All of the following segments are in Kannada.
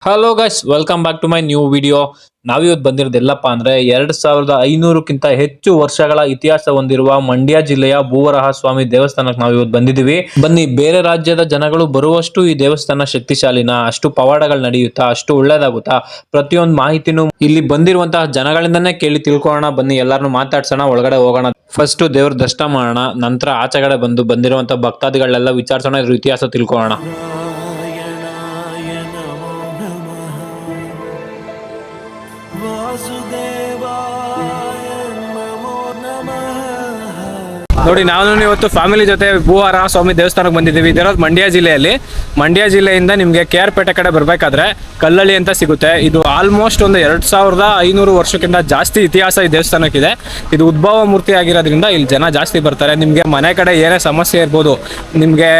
Hello guys, welcome back to my new video. ನಾವಿವತ್ತು ಬಂದಿರೋದು ಎಲ್ಲಪ್ಪ ಅಂದ್ರೆ 2500ಕ್ಕಿಂತ ಹೆಚ್ಚು ವರ್ಷಗಳ ಇತಿಹಾಸ ಹೊಂದಿರುವ ಮಂಡ್ಯ ಜಿಲ್ಲೆಯ ಭೂವರಾಹ ಸ್ವಾಮಿ ದೇವಸ್ಥಾನಕ್ಕೆ ನಾವಿವತ್ತು ಬಂದಿದ್ದೀವಿ. ಬನ್ನಿ, ಬೇರೆ ರಾಜ್ಯದ ಜನಗಳು ಬರುವಷ್ಟು ಈ ದೇವಸ್ಥಾನ ಶಕ್ತಿಶಾಲಿನ, ಅಷ್ಟು ಪವಾಡಗಳು ನಡೆಯುತ್ತಾ, ಅಷ್ಟು ಒಳ್ಳೇದಾಗುತ್ತಾ, ಪ್ರತಿಯೊಂದು ಮಾಹಿತಿನೂ ಇಲ್ಲಿ ಬಂದಿರುವಂತಹ ಜನಗಳಿಂದನೇ ಕೇಳಿ ತಿಳ್ಕೊಳ್ಳೋಣ. ಬನ್ನಿ, ಎಲ್ಲಾರನ್ನು ಮಾತಾಡ್ಸೋಣ, ಒಳಗಡೆ ಹೋಗೋಣ. ಫಸ್ಟ್ ದೇವ್ರ ದರ್ಶನ ಮಾಡೋಣ, ನಂತರ ಆಚೆಗಡೆ ಬಂದಿರುವಂತಹ ಭಕ್ತಾದಿಗಳೆಲ್ಲ ವಿಚಾರಿಸೋಣ, ಇದ್ರ ಇತಿಹಾಸ ತಿಳ್ಕೊಳ್ಳೋಣ. ನೋಡಿ, ನಾನು ಇವತ್ತು ಫ್ಯಾಮಿಲಿ ಜೊತೆ ಭೂವರಾಹ ಸ್ವಾಮಿ ದೇವಸ್ಥಾನಕ್ಕೆ ಬಂದಿದ್ದೀವಿ. ಇದರೋದು ಮಂಡ್ಯ ಜಿಲ್ಲೆಯಲ್ಲಿ. ಮಂಡ್ಯ ಜಿಲ್ಲೆಯಿಂದ ನಿಮಗೆ KR ಪೇಟೆ ಕಡೆ ಬರಬೇಕಾದ್ರೆ ಕಲ್ಲಳ್ಳಿ ಅಂತ ಸಿಗುತ್ತೆ. ಇದು ಆಲ್ಮೋಸ್ಟ್ ಒಂದು 2500 ವರ್ಷಕ್ಕಿಂತ ಜಾಸ್ತಿ ಇತಿಹಾಸ ಈ ದೇವಸ್ಥಾನಕ್ಕಿದೆ. ಇದು ಉದ್ಭವ ಮೂರ್ತಿ ಆಗಿರೋದ್ರಿಂದ ಇಲ್ಲಿ ಜನ ಜಾಸ್ತಿ ಬರ್ತಾರೆ. ನಿಮಗೆ ಮನೆ ಕಡೆ ಏನೇ ಸಮಸ್ಯೆ ಇರ್ಬೋದು, ನಿಮಗೆ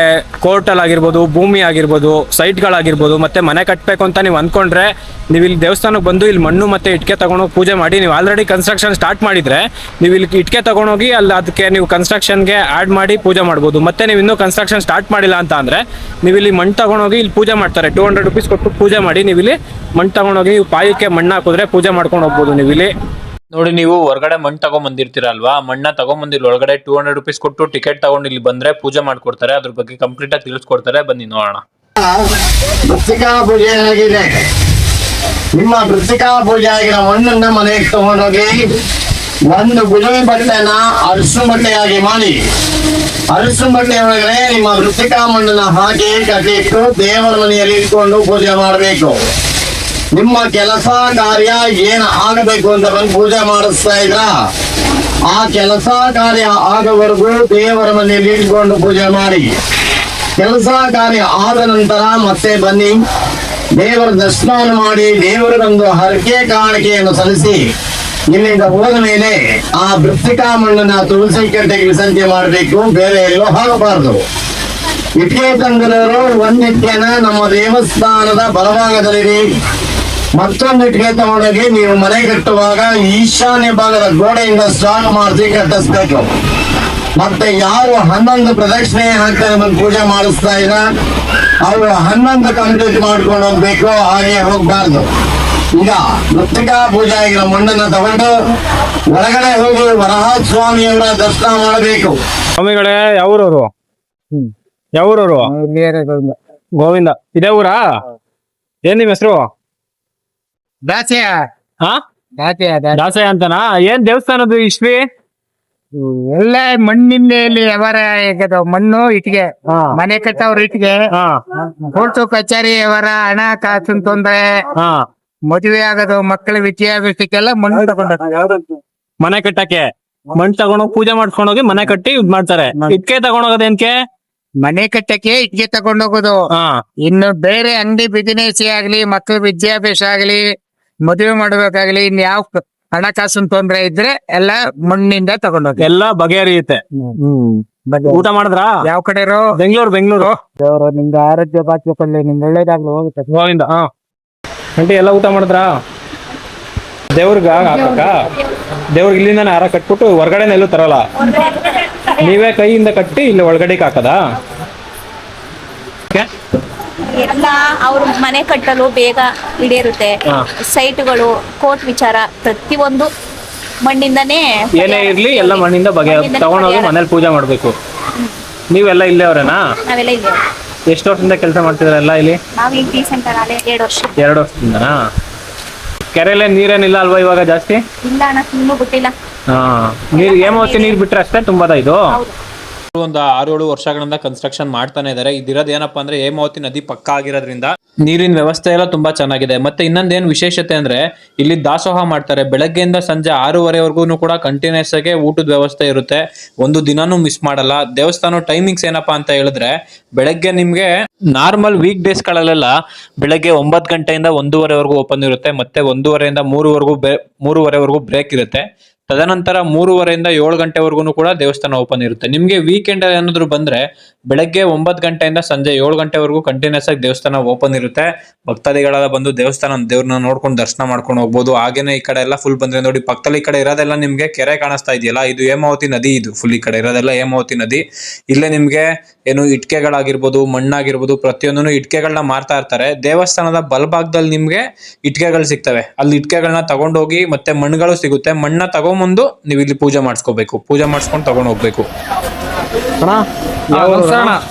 ಕೋರ್ಟಲ್ಲಿ ಆಗಿರ್ಬೋದು, ಭೂಮಿ ಆಗಿರ್ಬೋದು, ಸೈಟ್ಗಳಾಗಿರ್ಬೋದು, ಮತ್ತೆ ಮನೆ ಕಟ್ಟಬೇಕು ಅಂತ ನೀವು ಅಂದ್ಕೊಂಡ್ರೆ ನೀವು ಇಲ್ಲಿ ದೇವಸ್ಥಾನಕ್ಕೆ ಬಂದು ಇಲ್ಲಿ ಮಣ್ಣು ಮತ್ತೆ ಇಟ್ಕೆ ತಗೊಂಡೋಗಿ ಪೂಜೆ ಮಾಡಿ. ನೀವು ಆಲ್ರೆಡಿ ಕನ್ಸ್ಟ್ರಕ್ಷನ್ ಸ್ಟಾರ್ಟ್ ಮಾಡಿದ್ರೆ ನೀವು ಇಲ್ಲಿ ಇಟ್ಕೆ ತಗೊಂಡೋಗಿ ಅಲ್ಲಿ ಅದಕ್ಕೆ ನೀವು ಕನ್ಸ್ಟ್ರಕ್ಷನ್ಗೆ ಆ್ಯಡ್ ಮಾಡಿ ಪೂಜೆ ಮಾಡ್ಬೋದು. ಮತ್ತೆ ನೀವು ಇನ್ನೂ ಕನ್ಸ್ಟ್ರಕ್ಷನ್ ಸ್ಟಾರ್ಟ್ ಮಾಡಿಲ್ಲ ಅಂತ ಅಂದರೆ ನೀವು ಇಲ್ಲಿ ಮಣ್ಣು ತಗೊಂಡೋಗಿ ಇಲ್ಲಿ ಪೂಜೆ ಮಾಡ್ತಾರೆ. 200 ರೂಪೀಸ್ ಕೊಟ್ಟು ಪೂಜೆ ಮಾಡಿ ನೀವು ಇಲ್ಲಿ ಮಣ್ಣು ತಗೊಂಡೋಗಿ ನೀವು ಪಾಯಕ್ಕೆ ಮಣ್ಣು ಹಾಕಿದ್ರೆ ಪೂಜೆ ಮಾಡ್ಕೊಂಡು ಹೋಗ್ಬೋದು. ನೀವು ಇಲ್ಲಿ ನೋಡಿ, ನೀವು ಹೊರಗಡೆ ಮಣ್ಣು ತಗೊಂಡ್ಬಂದಿರ್ತೀರಲ್ವಾ, ಮಣ್ಣ ತಗೊಂಡ್ಬಂದಿಲ್ಲ ಒಳಗಡೆ 200 ರೂಪೀಸ್ ಕೊಟ್ಟು ಟಿಕೆಟ್ ತಗೊಂಡು ಇಲ್ಲಿ ಬಂದ್ರೆ ಪೂಜೆ ಮಾಡ್ಕೊಡ್ತಾರೆ. ಅದ್ರ ಬಗ್ಗೆ ಕಂಪ್ಲೀಟ್ ಆಗಿ ತಿಳಿಸ್ಕೊಡ್ತಾರೆ. ಬನ್ನಿ ನೋಡೋಣ. ವೃತ್ತಿಕಾ ಪೂಜೆ ಆಗಿದೆ. ನಿಮ್ಮ ವೃತ್ತಿಕಾ ಪೂಜೆ ಆಗಿರೋ ಮಣ್ಣನ್ನ ಮನೆಗೆ ತಗೊಂಡೋಗಿ ಒಂದು ಗುಲಾಬಿ ಬಟ್ಟೆನ ಅರಸು ಬಟ್ಟೆಯಾಗಿ ಮಾಡಿ, ಅರಸು ಬಟ್ಟೆ ಒಳಗಡೆ ನಿಮ್ಮ ವೃತ್ತಿಕಾ ಮಣ್ಣನ್ನ ಹಾಕಿ ಕಟ್ಟಿಟ್ಟು ದೇವರ ಮನೆಯಲ್ಲಿ ಇಟ್ಕೊಂಡು ಪೂಜೆ ಮಾಡಬೇಕು. ನಿಮ್ಮ ಕೆಲಸ ಕಾರ್ಯ ಏನ್ ಆಗಬೇಕು ಅಂತ ಬಂದು ಪೂಜೆ ಮಾಡಿಸ್ತಾ ಇದ್ರ ಆ ಕೆಲಸ ಕಾರ್ಯ ಆಗೋವರೆಗೂ ದೇವರ ಮನೆಯಲ್ಲಿ ಇಟ್ಕೊಂಡು ಪೂಜೆ ಮಾಡಿ. ಕೆಲಸ ಕಾರ್ಯ ಆದ ನಂತರ ಮತ್ತೆ ಬನ್ನಿ, ದೇವರ ದರ್ಶನ ಮಾಡಿ ದೇವರಿಗೊಂದು ಹರಕೆ ಕಾಣಿಕೆಯನ್ನು ಸಲ್ಲಿಸಿ ಇಲ್ಲಿಂದ ಹೋದ ಮೇಲೆ ಆ ವೃತ್ತಿಕಾ ಮಣ್ಣನ್ನ ತುಳಸಿ ಕಟ್ಟೆಗೆ ವಿಸರ್ಜನೆ ಮಾಡಬೇಕು, ಬೇರೆ ಎಲ್ಲೋ ಹೋಗಬಾರದು. ಇಟ್ಟಿಗೆ ತಂದಿರೋರು ಒಂದ್ ಇಟ್ಟಿಗೆನ ನಮ್ಮ ದೇವಸ್ಥಾನದ ಬಲಭಾಗದಲ್ಲಿ, ಮತ್ತೊಂದು ಇಟ್ಟಿಗೆ ತಗೊಂಡೋಗಿ ನೀವು ಮನೆ ಕಟ್ಟುವಾಗ ಈಶಾನ್ಯ ಭಾಗದ ಗೋಡೆಯಿಂದ ಸ್ಟಾರ್ಟ್ ಮಾಡಿಸಿ ಕಟ್ಟಿಸ್ಬೇಕು. ಮತ್ತೆ ಯಾರು 11 ಪ್ರದಕ್ಷಿಣೆ ಹಾಕ್ತಾರೆ ಬಂದು ಪೂಜೆ ಮಾಡಿಸ್ತಾ ಇದ್ರ ಅವರು 11 ಕಂಪ್ಲೀಟ್ ಮಾಡ್ಕೊಂಡು ಹೋಗ್ಬೇಕು, ಹಾಗೆ ಹೋಗ್ಬಾರ್ದು. ಈಗ ವೃತ್ತಿಕಾ ಪೂಜೆ ಆಗಿರೋ ಮಣ್ಣನ್ನ ತಗೊಂಡು ಒಳಗಡೆ ಹೋಗಿ ವರಹ ಸ್ವಾಮಿಯವರ ದರ್ಶನ ಮಾಡಬೇಕು. ಸ್ವಾಮಿಗಳೇ, ಯಾವೂರವರು? ಯಾವೂರವರು? ಗೋವಿಂದ. ಇದೇ ಊರಾ? ಏನ್ ನಿಮ್ ಹೆಸರು? ದಾಸ್ಯ. ಹಾ, ದಾಸಯ್ಯ ಅಂತನಾ? ಏನ್ ದೇವಸ್ಥಾನದ್ದು ಇಷ್ಟ್ರಿ? ಎಲ್ಲ ಮಣ್ಣಿಂದ ಇಲ್ಲಿ ವ್ಯವಹಾರ ಮಣ್ಣು ಇಟ್ಟಿಗೆ, ಮನೆ ಕಟ್ಟವ್ರ ಇಟ್ಟಿಗೆ, ಕೋರ್ಟು ಕಚೇರಿ ವ್ಯವಹಾರ, ಹಣ ಕಾಸಿನ ತೊಂದ್ರೆ, ಮದುವೆ ಆಗೋದು, ಮಕ್ಕಳ ವಿದ್ಯಾಭ್ಯಾಸಕ್ಕೆಲ್ಲ ಮಣ್ಣು ತಗೊಂಡ ಮನೆ ಕಟ್ಟಕ್ಕೆ ಮಣ್ಣು ತಗೊಂಡೋಗಿ ಪೂಜೆ ಮಾಡ್ಕೊಂಡೋಗಿ ಮನೆ ಕಟ್ಟಿ ಇದ್ ಮಾಡ್ತಾರೆ. ಇಟ್ಕೆ ತಗೊಂಡೋಗೋದೇನ್ಕೆ? ಮನೆ ಕಟ್ಟಕ್ಕೆ ಇಟ್ಟಿಗೆ ತಗೊಂಡೋಗೋದು. ಇನ್ನು ಬೇರೆ ಅಂಗಡಿ ಬಿಸಿನೆಸ್ ಆಗ್ಲಿ, ಮಕ್ಕಳ ವಿದ್ಯಾಭ್ಯಾಸ ಆಗ್ಲಿ, ಮದುವೆ ಮಾಡ್ಬೇಕಾಗ್ಲಿ, ಇನ್ ಯಾವ ಹಣಕಾಸಿನ ತೊಂದ್ರೆ ಇದ್ರೆ ಎಲ್ಲ ಮಣ್ಣಿಂದ ತಗೊಂಡೋಗಿ ಎಲ್ಲ ಬಗೆಹರಿಯುತ್ತೆ. ಊಟ ಮಾಡಿದ್ರಾ? ಯಾವ ಕಡೆ ಇರೋ? ಬೆಂಗಳೂರು. ದೇವರು ನಿಮ್ಗೆ ಆರೋಗ್ಯ ಬಾಚ್ಬೇಕಲ್ಲಿ, ನಿಮ್ಗೆ ಒಳ್ಳೇದಾಗ್ಲಿ, ಹೋಗುತ್ತೆ. ಗೋವಿಂದ. ಆಂಟಿ ಎಲ್ಲ ಊಟ ಮಾಡಿದ್ರಾ? ದೇವ್ರಿಗ ಹಾಕಕ್ಕ? ದೇವ್ರಿಗೆ ಇಲ್ಲಿಂದಾನೆ ಹಾರ ಕಟ್ಬಿಟ್ಟು ಹೊರಗಡೆ ಎಲ್ಲೂ ತರಲ್ಲ, ನೀವೇ ಕೈಯಿಂದ ಕಟ್ಟಿ ಇಲ್ಲಿ ಒಳಗಡೆಗೆ ಹಾಕದಾ? ಎಲ್ಲ ಅವ್ರ ಮನೆ ಕಟ್ಟಲು ಬೇಗ ಈಡೇರುತ್ತೆ. ಸೈಟ್ಗಳು, ಕೋರ್ಟ್ ವಿಚಾರ, ಪ್ರತಿಯೊಂದು ಮಣ್ಣಿಂದಾನೇ. ಏನೇ ಇರ್ಲಿ ಎಲ್ಲ ಮಣ್ಣಿಂದ ತಗೊಂಡೋಗಿ ಮನೇಲಿ ಪೂಜೆ ಮಾಡ್ಬೇಕು. ನೀವೆಲ್ಲ ಇಲ್ಲೇ ಅವ್ರೇನಾ? ನಾವೆಲ್ಲ ಇಲ್ಲ. ಎಷ್ಟು ವರ್ಷದಿಂದ ಕೆಲಸ ಮಾಡ್ತಿದಾರೆ ಎಲ್ಲ ಇಲ್ಲಿ? ನಾವು ಈಗ ರೀಸೆಂಟ್ ಆಗಿ 2 ವರ್ಷ. 2 ವರ್ಷದಿಂದನಾ? ಕೆರೆಯಲ್ಲೇ ನೀರೇನಿಲ್ಲ ಅಲ್ವಾ ಇವಾಗ ಜಾಸ್ತಿ? ಇಲ್ಲ ಅಣ್ಣ, ಇನ್ನೂ ಬಿಟ್ಟಿಲ್ಲ. ನೀರು ಹೇಮಾವತಿ ನೀರು ಬಿಟ್ರೆ ಅಷ್ಟೇ ತುಂಬದ ಇದು? ಹೌದು. ಒಂದು 6-7 ವರ್ಷಗಳಿಂದ ಕನ್ಸ್ಟ್ರಕ್ಷನ್ ಮಾಡ್ತಾನೆ ಇದಾರೆ. ಇದಿರೋದು ಏನಪ್ಪಾ ಅಂದ್ರೆ ಹೇಮಾವತಿ ನದಿ ಪಕ್ಕ ಆಗಿರೋದ್ರಿಂದ ನೀರಿನ ವ್ಯವಸ್ಥೆ ಎಲ್ಲ ತುಂಬಾ ಚೆನ್ನಾಗಿದೆ. ಮತ್ತೆ ಇನ್ನೊಂದೇನು ವಿಶೇಷತೆ ಅಂದ್ರೆ ಇಲ್ಲಿ ದಾಸೋಹ ಮಾಡ್ತಾರೆ. ಬೆಳಗ್ಗೆಯಿಂದ ಸಂಜೆ 6:30ವರೆಗೂ ಕೂಡ ಕಂಟಿನ್ಯೂಸ್ ಆಗಿ ಊಟದ ವ್ಯವಸ್ಥೆ ಇರುತ್ತೆ. ಒಂದು ದಿನಾನು ಮಿಸ್ ಮಾಡಲ್ಲ. ದೇವಸ್ಥಾನ ಟೈಮಿಂಗ್ಸ್ ಏನಪ್ಪಾ ಅಂತ ಹೇಳಿದ್ರೆ, ಬೆಳಗ್ಗೆ ನಿಮ್ಗೆ ನಾರ್ಮಲ್ ವೀಕ್ ಡೇಸ್ ಗಳಲ್ಲೆಲ್ಲ ಬೆಳಗ್ಗೆ 9 ಗಂಟೆಯಿಂದ 1:30ವರೆಗೂ ಓಪನ್ ಇರುತ್ತೆ. ಮತ್ತೆ 1:30ಯಿಂದ 3:30ವರೆಗೂ ಬ್ರೇಕ್ ಇರುತ್ತೆ. ತದನಂತರ 3:30ಯಿಂದ 7 ಗಂಟೆವರೆಗೂ ಕೂಡ ದೇವಸ್ಥಾನ ಓಪನ್ ಇರುತ್ತೆ. ನಿಮ್ಗೆ ವೀಕೆಂಡ್ ಏನಾದ್ರು ಬಂದ್ರೆ ಬೆಳಗ್ಗೆ 9 ಗಂಟೆಯಿಂದ ಸಂಜೆ 7 ಗಂಟೆವರೆಗೂ ಕಂಟಿನ್ಯೂಸ್ ಆಗಿ ದೇವಸ್ಥಾನ ಓಪನ್ ಇರುತ್ತೆ. ಭಕ್ತಾದಿಗಳೆಲ್ಲ ಬಂದು ದೇವ್ರನ್ನ ನೋಡ್ಕೊಂಡು ದರ್ಶನ ಮಾಡ್ಕೊಂಡು ಹೋಗ್ಬೋದು. ಹಾಗೇನೆ ಈ ಕಡೆ ಎಲ್ಲ ಫುಲ್ ಬಂದ್ರೆ ನೋಡಿ, ಪಕ್ಕದಲ್ಲಿ ಈ ಕಡೆ ಇರೋದೆಲ್ಲ ನಿಮ್ಗೆ ಕೆರೆ ಕಾಣಿಸ್ತಾ ಇದೆಯಲ್ಲ, ಇದು ಹೇಮಾವತಿ ನದಿ. ಇದು ಫುಲ್ ಈ ಕಡೆ ಇರೋದೆಲ್ಲ ಹೇಮಾವತಿ ನದಿ. ಇಲ್ಲೇ ನಿಮ್ಗೆ ಏನು ಇಟ್ಕೆಗಳಾಗಿರ್ಬೋದು, ಮಣ್ಣಾಗಿರ್ಬೋದು, ಪ್ರತಿಯೊಂದನ್ನು ಇಟ್ಕೆಗಳನ್ನ ಮಾರ್ತಾ ಇರ್ತಾರೆ. ದೇವಸ್ಥಾನದ ಬಲಭಾಗದಲ್ಲಿ ನಿಮ್ಗೆ ಇಟ್ಕೆಗಳು ಸಿಗ್ತವೆ. ಅಲ್ಲಿ ಇಟ್ಕೆಗಳನ್ನ ತಗೊಂಡೋಗಿ ಮತ್ತೆ ಮಣ್ಣುಗಳು ಸಿಗುತ್ತೆ. ಮಣ್ಣ ತಗೊಂಬಂದು ನೀವು ಇಲ್ಲಿ ಪೂಜೆ ಮಾಡಿಸ್ಕೋಬೇಕು. ಪೂಜೆ ಮಾಡಿಸ್ಕೊಂಡು ತಗೊಂಡ್ ಹೋಗ್ಬೇಕು.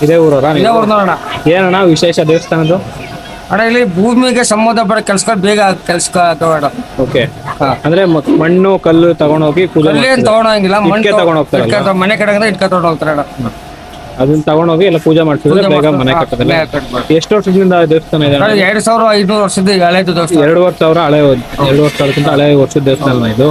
ಇದೇ ಊರಣ್ಣ. ಏನಣ್ಣ ವಿಶೇಷ ದೇವಸ್ಥಾನದ್ದು? ಅಣ್ಣ ಇಲ್ಲಿ ಭೂಮಿಗೆ ಸಂಬಂಧಪಟ್ಟ ಕೆಲ್ಸಗಳು ಬೇಗ ಕೆಲ್ಸಬೇಡ. ಓಕೆ, ಅಂದ್ರೆ ಮಣ್ಣು ಕಲ್ಲು ತಗೊಂಡೋಗಿ ಪೂಜೆ ತಗೊಂಡೋಗಿಲ್ಲ, ಇಟ್ಕೆ ತಗೊಂಡ್ ಹೋಗ್ತಾರೆ. ಮನೆ ಕಡೆ ಇಟ್ಕ ತಗೊಂಡ್ ಹೋಗ್ತಾರೆ ಅಣ್ಣ. ಅದನ್ನ ತಗೊಂಡೋಗಿ ಎಲ್ಲ ಪೂಜೆ ಮಾಡ್ಸಿದ್ರೆ ಬೇಗ ಮನೆ ಕಟ್ಟೋದಿಲ್ಲ. ಎಷ್ಟು ವರ್ಷದಿಂದ ದೇವಸ್ಥಾನ ಇದೆ? 2500 ವರ್ಷದ ಹಳೆದು ದೇವಸ್ಥಾನ. 2500 ಹಳೆ, 2500ಕ್ಕಿಂತ ಹಳೆ ವರ್ಷದ ದೇವಸ್ಥಾನ ಇದು.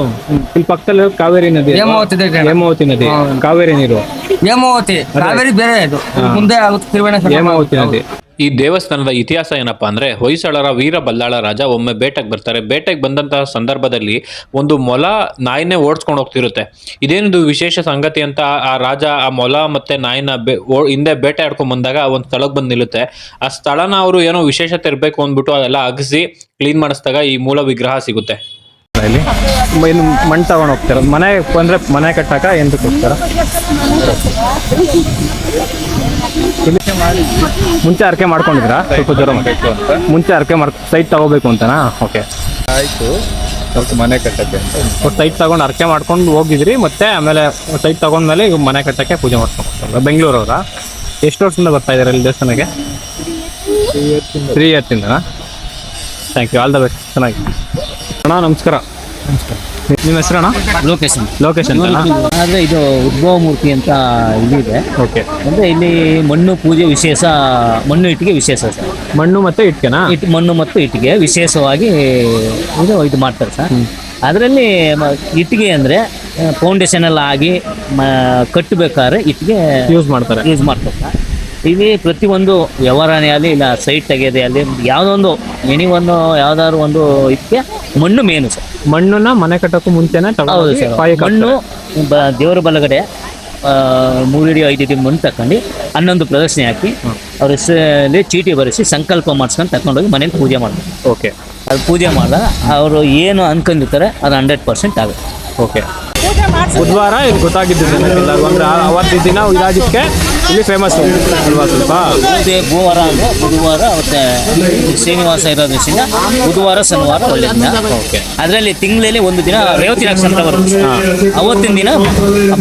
ಇಲ್ಲಿ ಪಕ್ಕದಲ್ಲಿ ಕಾವೇರಿ ನದಿ, ಹೇಮಾವತಿ ನದಿ, ಕಾವೇರಿ ನೀರು. ಹೇಮಾವತಿ ಕಾವೇರಿ ಬೇರೆ, ಇದು ಮುಂದೆ ಆಗುತ್ತೆ ತಿರುವೇಣಿ ಹೇಮಾವತಿ ನದಿ. ಈ ದೇವಸ್ಥಾನದ ಇತಿಹಾಸ ಏನಪ್ಪಾ ಅಂದ್ರೆ, ಹೊಯ್ಸಳರ ವೀರ ಬಲ್ಲಾಳ ರಾಜ ಒಮ್ಮೆ ಬೇಟೆಗೆ ಬರ್ತಾರೆ. ಬೇಟೆಗೆ ಬಂದಂತಹ ಸಂದರ್ಭದಲ್ಲಿ ಒಂದು ಮೊಲ ನಾಯಿನೇ ಓಡಿಸ್ಕೊಂಡು ಹೋಗ್ತಿರುತ್ತೆ. ಇದೇನಿದು ವಿಶೇಷ ಸಂಗತಿ ಅಂತ ಆ ರಾಜ ಆ ಮೊಲ ಮತ್ತೆ ನಾಯಿನ ಹಿಂದೆ ಬೇಟೆ ಆಡ್ಕೊಂಡ್ ಬಂದಾಗ ಒಂದು ಸ್ಥಳಕ್ಕೆ ಬಂದು ನಿಲ್ಲುತ್ತೆ. ಆ ಸ್ಥಳನ ಅವರು ಏನೋ ವಿಶೇಷತೆ ಇರಬೇಕು ಅಂದ್ಬಿಟ್ಟು ಅದೆಲ್ಲ ಅಗಸಿ ಕ್ಲೀನ್ ಮಾಡಿಸಿದಾಗ ಈ ಮೂಲ ವಿಗ್ರಹ ಸಿಗುತ್ತೆ. ಇಲ್ಲಿ ಮಣ್ಣು ತಗೊಂಡು ಹೋಗ್ತಾರ. ಮನೆ ಬಂದ್ರೆ ಮನೆ ಕಟ್ಟಾಕ ಎಂದಕ್ಕೆ ಹೋಗ್ತಾರ? ಮುಂಚೆ ಅರ್ಕೆ ಮಾಡ್ಕೊಂಡಿದ್ರಾ? ಸ್ವಲ್ಪ ಜ್ವರ ಮುಂಚೆ ಅರ್ಕೆ ಸೈಟ್ ತಗೋಬೇಕು ಅಂತನಾ? ಓಕೆ, ಆಯ್ತು. ಸ್ವಲ್ಪ ಮನೆ ಕಟ್ಟಕ್ಕೆ ಅಂತ ಸೈಟ್ ತಗೊಂಡು ಅರ್ಕೆ ಮಾಡ್ಕೊಂಡು ಹೋಗಿದ್ರಿ, ಮತ್ತೆ ಆಮೇಲೆ ಸೈಟ್ ತಗೊಂಡ್ಮೇಲೆ ಈಗ ಮನೆ ಕಟ್ಟಕ್ಕೆ ಪೂಜೆ ಮಾಡ್ಕೊಂಡು ಬೆಂಗಳೂರವ್ರ? ಎಷ್ಟು ವರ್ಷದಿಂದ ಬರ್ತಾ ಇದಾರೆ ಇಲ್ಲಿ ದೇವಸ್ಥಾನಕ್ಕೆ? 3 years ಇಂದನಾ? Thank you, all the best. ಚೆನ್ನಾಗಿ ಅಣ್ಣ, ನಮಸ್ಕಾರ. ನಿಮ್ಮ ಹೆಸರಣ್ಣ? ಲೋಕೇಶ್ ಅಂತ. ಆದರೆ ಇದು ಉದ್ಭವ ಮೂರ್ತಿ ಅಂತ ಇದಿದೆ. ಓಕೆ, ಅಂದರೆ ಇಲ್ಲಿ ಮಣ್ಣು ಪೂಜೆ ವಿಶೇಷ, ಮಣ್ಣು ಇಟ್ಟಿಗೆ ವಿಶೇಷ ಸರ್. ಮಣ್ಣು ಮತ್ತೆ ಇಟ್ಕೆನಾ? ಮಣ್ಣು ಮತ್ತು ಇಟ್ಟಿಗೆ ವಿಶೇಷವಾಗಿ ಇದು ಮಾಡ್ತಾರೆ ಸರ್. ಅದರಲ್ಲಿ ಇಟ್ಟಿಗೆ ಅಂದರೆ ಫೌಂಡೇಶನ್ ಎಲ್ಲ ಆಗಿ ಕಟ್ಟಬೇಕಾದ್ರೆ ಇಟ್ಟಿಗೆ ಯೂಸ್ ಮಾಡ್ತಾರೆ ಸರ್. ಇಲ್ಲಿ ಪ್ರತಿಯೊಂದು ವ್ಯವಹಾರನೇ ಆಗಲಿ, ಇಲ್ಲ ಸೈಟ್ ತೆಗೆಯೋದೇ ಆಗಲಿ, ಯಾವುದೊಂದು ಒಂದು ಯಾವ್ದಾದ್ರು ಒಂದು ಇದಕ್ಕೆ ಮಣ್ಣು ಮೇನು ಸರ್. ಮಣ್ಣನ್ನ ಮನೆ ಕಟ್ಟೋಕ್ಕೂ ಮುಂಚೆನೆ ಹೌದು ಸರ್. ಮಣ್ಣು ದೇವರ ಬಲಗಡೆ 3 ಅಡಿ 5 ಅಡಿ ಮಣ್ಣು ತಕೊಂಡು 11 ಪ್ರದಕ್ಷಿಣೆ ಹಾಕಿ ಅವ್ರ ಹೆಸರಲ್ಲಿ ಚೀಟಿ ಬರೆಸಿ ಸಂಕಲ್ಪ ಮಾಡಿಸ್ಕೊಂಡು ತಗೊಂಡೋಗಿ ಮನೇಲಿ ಪೂಜೆ ಮಾಡ್ತಾರೆ. ಓಕೆ, ಅದು ಪೂಜೆ ಮಾಡಿದಾಗ ಅವರು ಏನು ಅನ್ಕೊಂಡಿರ್ತಾರೆ ಅದು 100% ಆಗುತ್ತೆ. ಓಕೆ, ಬುಧವಾರ ಇದು ಗೊತ್ತಾಗಿದ್ದು ಅಂದ್ರೆ ಅವತ್ತು ದಿನ ಇದಾಗಿದ್ದಕ್ಕೆ ಇಲ್ಲಿ ಫೇಮಸ್ ಅಲ್ವಾ? ಸ್ವಲ್ಪ ಬುಧವಾರ ಅಂದರೆ ಬುಧವಾರ ಮತ್ತೆ ಶ್ರೀನಿವಾಸ ಇರೋದ್ರಿಂದ ಬುಧವಾರ ಶನಿವಾರ ಒಳ್ಳೆ ದಿನ. ಓಕೆ, ಅದರಲ್ಲಿ ತಿಂಗಳಲ್ಲಿ ಒಂದು ದಿನ ರೇವತಿ ನಕ್ಷತ್ರ ಬರುತ್ತೆ. ಅವತ್ತಿನ ದಿನ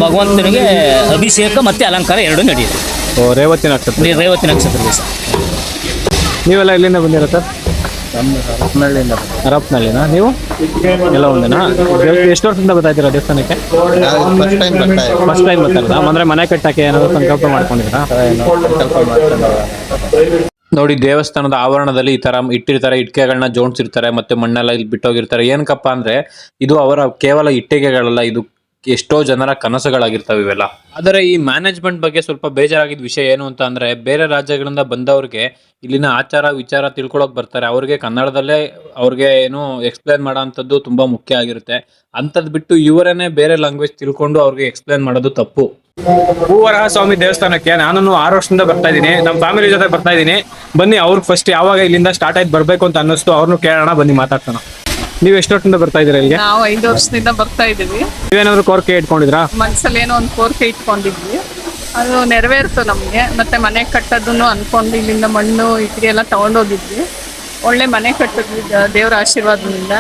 ಭಗವಂತನಿಗೆ ಅಭಿಷೇಕ ಮತ್ತೆ ಅಲಂಕಾರ ಎರಡು ನಡೆಯುತ್ತೆ. ರೇವತಿ ನಕ್ಷತ್ರ. ರೇವತಿ ನಕ್ಷತ್ರ ದಿವಸ. ನೀವೆಲ್ಲ ಎಲ್ಲಿಂದ ಬಂದಿರ ಸರ್? ಹರಪನಹಳ್ಳಿನಾ? ನೀವು ಎಲ್ಲ ಒಂದೇನಾ? ಎಷ್ಟು ವರ್ಷದಿಂದ ಬರ್ತಾ ಇದ್ದೀರಾ ದೇವಸ್ಥಾನಕ್ಕೆ? ಫಸ್ಟ್ ಟೈಮ್ ಬರ್ತಾ ಇರೋದಾ? ಅಂದ್ರೆ ಮನೆ ಕಟ್ಟಕ್ಕೆ ಏನಾದ್ರು ಸಂಕಲ್ಪ ಮಾಡ್ಕೊಂಡಿದ್ದೀರಾ? ನೋಡಿ, ದೇವಸ್ಥಾನದ ಆವರಣದಲ್ಲಿ ಈ ತರ ಇಟ್ಟಿರ್ತಾರೆ, ಇಟ್ಟಿಗೆಗಳನ್ನ ಜೋಡಿಸಿರ್ತಾರೆ, ಮತ್ತೆ ಮಣ್ಣೆಲ್ಲ ಇಲ್ಲಿ ಬಿಟ್ಟೋಗಿರ್ತಾರೆ. ಏನಕ್ಕಪ್ಪ ಅಂದ್ರೆ ಇದು ಅವರ ಕೇವಲ ಇಟ್ಟಿಗೆಗಳಲ್ಲ, ಇದು ಎಷ್ಟೋ ಜನರ ಕನಸುಗಳಾಗಿರ್ತವೆ ಇವೆಲ್ಲ. ಆದರೆ ಈ ಮ್ಯಾನೇಜ್ಮೆಂಟ್ ಬಗ್ಗೆ ಸ್ವಲ್ಪ ಬೇಜಾರಾಗಿದ್ದ ವಿಷಯ ಏನು ಅಂತ ಅಂದ್ರೆ, ಬೇರೆ ರಾಜ್ಯಗಳಿಂದ ಬಂದವ್ರಿಗೆ ಇಲ್ಲಿನ ಆಚಾರ ವಿಚಾರ ತಿಳ್ಕೊಳಕ್ ಬರ್ತಾರೆ. ಅವ್ರಿಗೆ ಕನ್ನಡದಲ್ಲೇ ಅವ್ರಿಗೆ ಏನು ಎಕ್ಸ್ಪ್ಲೇನ್ ಮಾಡೋ ಅಂಥದ್ದು ತುಂಬಾ ಮುಖ್ಯ ಆಗಿರುತ್ತೆ. ಅಂಥದ್ದು ಬಿಟ್ಟು ಇವರೇನೆ ಬೇರೆ ಲ್ಯಾಂಗ್ವೇಜ್ ತಿಳ್ಕೊಂಡು ಅವ್ರಿಗೆ ಎಕ್ಸ್ಪ್ಲೇನ್ ಮಾಡೋದು ತಪ್ಪು. ಭೂವರಹ ಸ್ವಾಮಿ ದೇವಸ್ಥಾನಕ್ಕೆ ನಾನು 6 ವರ್ಷದಿಂದ ಬರ್ತಾ ಇದ್ದೀನಿ. ನಮ್ಮ ಫ್ಯಾಮಿಲಿ ಜೊತೆ ಬರ್ತಾ ಇದ್ದೀನಿ. ಬನ್ನಿ, ಅವ್ರಿಗೆ ಫಸ್ಟ್ ಯಾವಾಗ ಇಲ್ಲಿಂದ ಸ್ಟಾರ್ಟ್ ಆಯ್ತು ಬರ್ಬೇಕು ಅಂತ ಅನ್ನಿಸ್ತು ಅವ್ರನ್ನು ಕೇಳೋಣ, ಬನ್ನಿ ಮಾತಾಡ್ತಾನ. ನೀವು ಎಷ್ಟು ವರ್ಷದಿಂದ ಬರ್ತಾ ಇದ್ದೀರಾ ಇಲ್ಲಿಗೆ? ನಾವು 5 ವರ್ಷದಿಂದ ಬರ್ತಾ ಇದೀವಿ. ನೀವೇನಾದ್ರು ಕೋರಿಕೆ ಇಟ್ಕೊಂಡಿದ್ರಾ? ಮನ್ಸಲ್ಲಿ ಏನೋ ಒಂದು ಕೋರಿಕೆ ಇಟ್ಕೊಂಡಿದ್ವಿ, ಅದು ನೆರವೇರ್ತು ನಮ್ಗೆ. ಮತ್ತೆ ಮನೆ ಕಟ್ಟೋದನ್ನು ಅನ್ಕೊಂಡು ಇಲ್ಲಿಂದ ಮಣ್ಣು ಇಟ್ಟಿಗೆ ಎಲ್ಲ ತಗೊಂಡೋಗಿದ್ವಿ. ಒಳ್ಳೆ ಮನೆ ಕಟ್ಟಿದ್ವಿ ದೇವರ ಆಶೀರ್ವಾದದಿಂದ.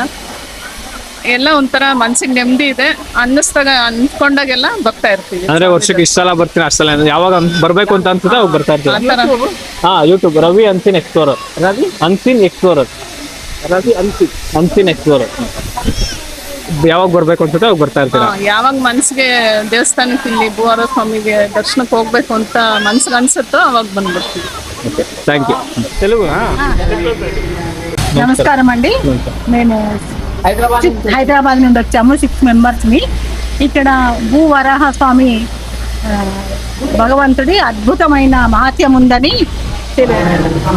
ಎಲ್ಲ ಒಂಥರ ಮನ್ಸಿಗೆ ನೆಮ್ಮದಿ ಇದೆ. ಅನ್ನಿಸ್ದಾಗ ಅನ್ಕೊಂಡಾಗೆಲ್ಲ ಬರ್ತಾ ಇರ್ತೀವಿ. ಅಂದ್ರೆ ವರ್ಷಕ್ಕೆ ಇಷ್ಟ ಸಲ ಬರ್ತೀನಿ, ಅಷ್ಟಲ್ಲ ಯಾವಾಗ ಬರ್ಬೇಕು ಅಂತ ಅನ್ಸುತ್ತೆ ಅವಾಗ ಬರ್ತಾ ಇರ್ತೀವಿ. ಆತರ ಯೂಟ್ಯೂಬ್ ರವಿ ಅನ್ಸಿನ್ ಎಕ್ಸ್ಪ್ಲೋರರ್. ಅನ್ಸಿನ್ ಎಕ್ಸ್ಪ್ಲೋರರ್. ಯಾವಾಗ ಬರ್ಬೇಕು ಅನ್ಸುತ್ತೆ ಅವಾಗ ಬರ್ತಾ ಇರ್ತೀರಾ? ಯಾವಾಗ ಮನ್ಸಿಗೆ ದೇವಸ್ಥಾನಕ್ಕೆ ಇಲ್ಲಿ ಭೂವಾರ ಸ್ವಾಮಿಗೆ ದರ್ಶನಕ್ಕೆ ಹೋಗ್ಬೇಕು ಅಂತ ಮನ್ಸಿಗೆ ಅನ್ಸುತ್ತೋ ಅವಾಗ ಬಂದ್ಬಿಡ್ತೀವಿ. Okay, thank you. తెలుగు నమస్కారం అండి. మేము హైదరాబాద్ నుండి వచ్చాము. 6 మెంబర్స్ని. ఇక్కడ భూ వరాహ స్వామి భగవంతుడి అద్భుతమైన మహత్యం ఉందని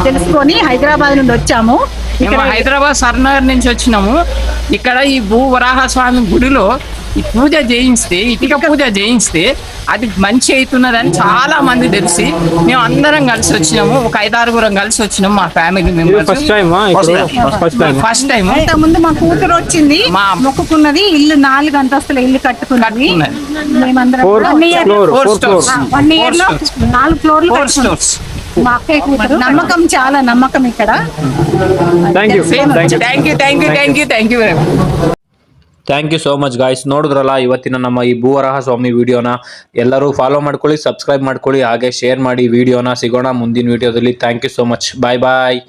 తెలుసుకొని హైదరాబాద్ నుండి వచ్చాము. మేము హైదరాబాద్ సర్నగర్ నుంచి వచ్చినాము. ఇక్కడ ఈ భూవరాహ స్వామి గుడిలో ఈ పూజ చేయిస్తే, ఇటుక పూజ చేయిస్తే అది మంచి అవుతున్నదని చాలా మంది తెలిసి మేము అందరం కలిసి వచ్చినాము. ఒక 5-6 కలిసి వచ్చినాము మా family members. First time first time. ఇంత ముందు మా కూతురు వచ్చింది, మొక్కుకున్నది, ఇల్లు 4 అంతస్తుల ఇల్లు కట్టుకున్నది. మేమందరం 1 year లో 4 ఫ్లోర్లు కట్టుకున్నాం. మా అక్కయ్య కూతురు. నమ్మకం, చాలా నమ్మకం ఇక్కడ. Thank you very much. Thank you so much guys. ನೋಡಿದ್ರಲ್ಲ ಇವತ್ತಿನ ನಮ್ಮ ಈ ಭೂವರಾಹ ಸ್ವಾಮಿ ವಿಡಿಯೋನ. ಎಲ್ಲರೂ ಫಾಲೋ ಮಾಡ್ಕೊಳ್ಳಿ, ಸಬ್ಸ್ಕ್ರೈಬ್ ಮಾಡ್ಕೊಳ್ಳಿ, ಹಾಗೆ ಶೇರ್ ಮಾಡಿ ವಿಡಿಯೋನ. ಸಿಗೋಣ ಮುಂದಿನ ವಿಡಿಯೋದಲ್ಲಿ. Thank you so much. Bye bye.